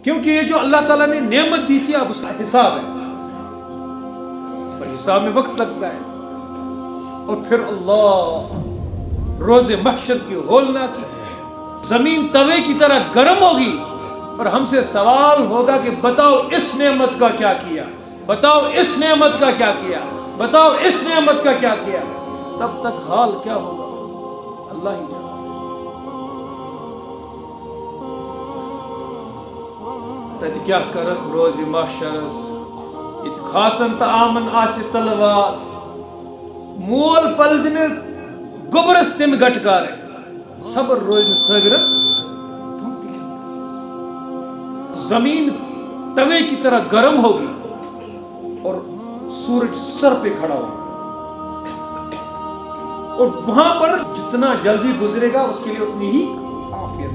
کیونکہ یہ جو اللہ تعالیٰ نے نعمت دی تھی اب اس کا حساب ہے، اور حساب میں وقت لگتا ہے. اور پھر اللہ روز محشر کی ہولناکی زمین توے کی طرح گرم ہوگی اور ہم سے سوال ہوگا کہ بتاؤ اس نعمت کا کیا کیا، بتاؤ اس نعمت کا کیا کیا، بتاؤ اس نعمت کا کیا کیا. تب تک حال کیا ہوگا اللہ ہی جانتا. تت کیا کرک روز محشرس ات خاصن تہ آمن آسہ تلواس مول پلزن گوبرس تم گٹکار صبر روز صابر زمین توے کی طرح گرم ہوگی اور سورج سر پہ کھڑا ہوگا، اور وہاں پر جتنا جلدی گزرے گا اس کے لیے اتنی ہی عافیت.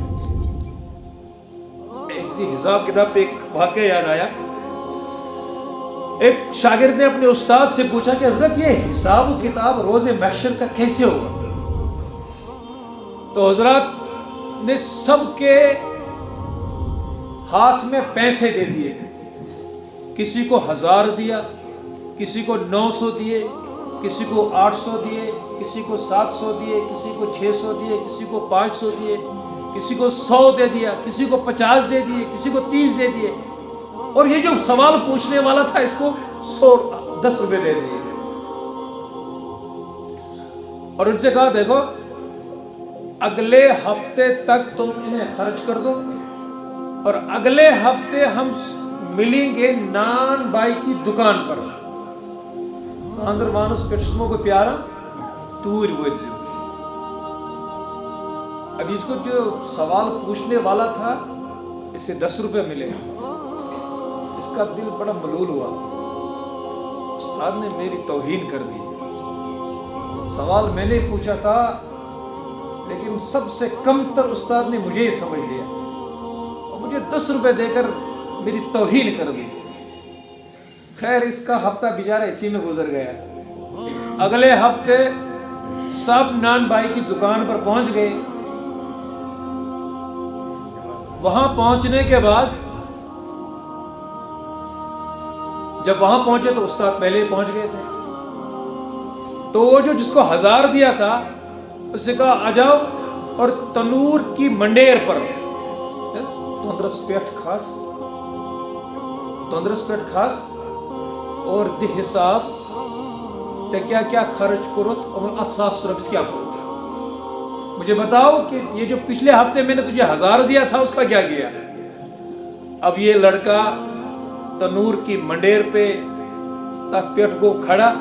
اسی حساب کتاب پہ ایک واقعہ یاد آیا. ایک شاگرد نے اپنے استاد سے پوچھا کہ حضرت یہ حساب و کتاب روز محشر کا کیسے ہوگا؟ تو حضرات نے سب کے ہاتھ میں پیسے دے دیے، کسی کو 1000 دیا، کسی کو 900 دیے، کسی کو 800 دیے، کسی کو 700 دیے، کسی کو 600 دیے، کسی کو 500 دیے، کسی کو 100 دے دیا، کسی کو 50 دے دیے، کسی کو 30 دے دیے. اور یہ جو سوال پوچھنے والا تھا اس کو 10 روپے دے دیے اور ان سے کہا دیکھو اگلے ہفتے تک تم انہیں خرچ کر دو، اور اگلے ہفتے ہم ملیں گے نان بائی کی دکان پر. اندر وانس پٹسمو کو پیارا تور ورزو. اب اس کو جو سوال پوچھنے والا تھا اسے 10 روپے ملے. اس کا دل بڑا ملول ہوا، استاد نے میری توہین کر دی. سوال میں نے پوچھا تھا لیکن سب سے کم تر استاد نے مجھے ہی سمجھ لیا اور مجھے 10 روپے دے کر میری توہین کر دی. خیر اس کا ہفتہ بیچارہ اسی میں گزر گیا. اگلے ہفتے سب نان بائی کی دکان پر پہنچ گئے. وہاں پہنچنے کے بعد جب وہاں پہنچے تو استاد پہلے ہی پہنچ گئے تھے. تو وہ جو جس کو 1000 دیا تھا اس سے کہا آ جاؤ اور تنور کی منڈیر پر تندرس پیٹ خاص اور دی حساب کیا کیا خرچ کرت اور 700 روپے کیا کرت. مجھے بتاؤ کہ یہ جو پچھلے ہفتے میں نے تجھے 1000 دیا تھا اس کا کیا کیا. اب یہ لڑکا تنور کی منڈیر پہ تک پیٹ کو کھڑا،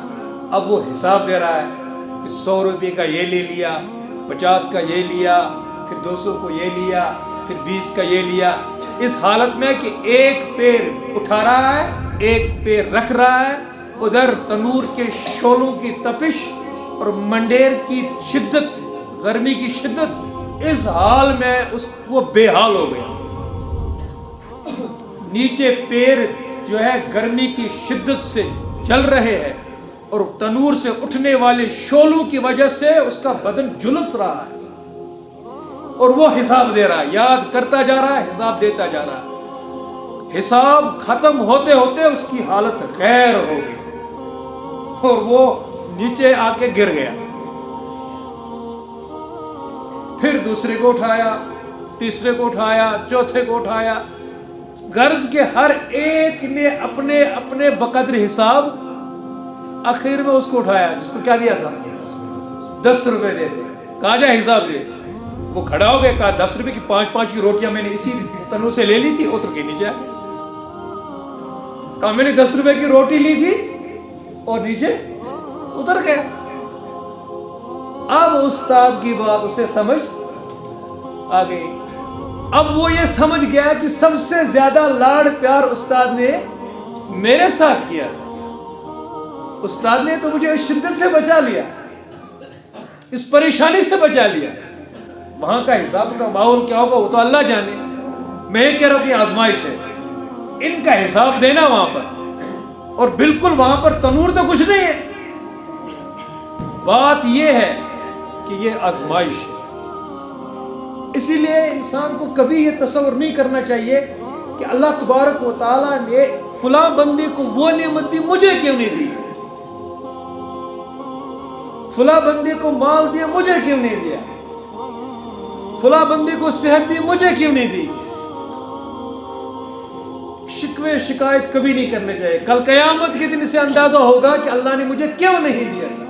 اب وہ حساب دے رہا ہے کہ 100 روپے کا یہ لے لیا، 50 کا یہ لیا، پھر 200 کو یہ لیا، پھر 20 کا یہ لیا. اس حالت میں کہ ایک پیر اٹھا رہا ہے، ایک پیر رکھ رہا ہے. ادھر تنور کے شعلوں کی تپش اور منڈیر کی شدت، گرمی کی شدت، اس حال میں وہ بے حال ہو گیا. نیچے پیر جو ہے گرمی کی شدت سے جل رہے ہیں اور تنور سے اٹھنے والے شعلوں کی وجہ سے اس کا بدن جلس رہا ہے اور وہ حساب دے رہا ہے، یاد کرتا جا رہا ہے، حساب دیتا جا رہا ہے. حساب ختم ہوتے ہوتے اس کی حالت غیر ہو گئی اور وہ نیچے آ کے گر گیا. پھر دوسرے کو اٹھایا، تیسرے کو اٹھایا، چوتھے کو اٹھایا. غرض کے ہر ایک نے اپنے اپنے بقدر حساب آخر میں اس کو اٹھایا جس کو کیا دیا تھا 10 روپے دے دے. کہا جا حساب دے. وہ کھڑا ہو گیا، کہا 10 روپے کی 5 کی روٹیاں میں نے اسی تنور سے لے لی تھی، اتر کے نیچے. کہا میں نے 10 روپے کی روٹی لی تھی اور نیچے اتر گیا. اب استاد کی بات اسے سمجھ آ گئی. اب وہ یہ سمجھ گیا کہ سب سے زیادہ لاڈ پیار استاد نے میرے ساتھ کیا تھا. استاد نے تو مجھے اس شدت سے بچا لیا، اس پریشانی سے بچا لیا. وہاں کا حساب کا ماحول کیا ہوگا وہ تو اللہ جانے. میں کہہ رہا ہوں کہ آزمائش ہے، ان کا حساب دینا وہاں پر. اور بالکل وہاں پر تنور تو کچھ نہیں ہے. بات یہ ہے کہ یہ آزمائش ہے. اسی لیے انسان کو کبھی یہ تصور نہیں کرنا چاہیے کہ اللہ تبارک و تعالیٰ نے فلاں بندے کو وہ نعمت دی، مجھے کیوں نہیں دی؟ فلاں بندے کو مال دیا، مجھے کیوں نہیں دیا؟ فلاں بندے کو صحت دی، مجھے کیوں نہیں دی؟ شکوے شکایت کبھی نہیں کرنے چاہیے. کل قیامت کے دن اسے اندازہ ہوگا کہ اللہ نے مجھے کیوں نہیں دیا تھا.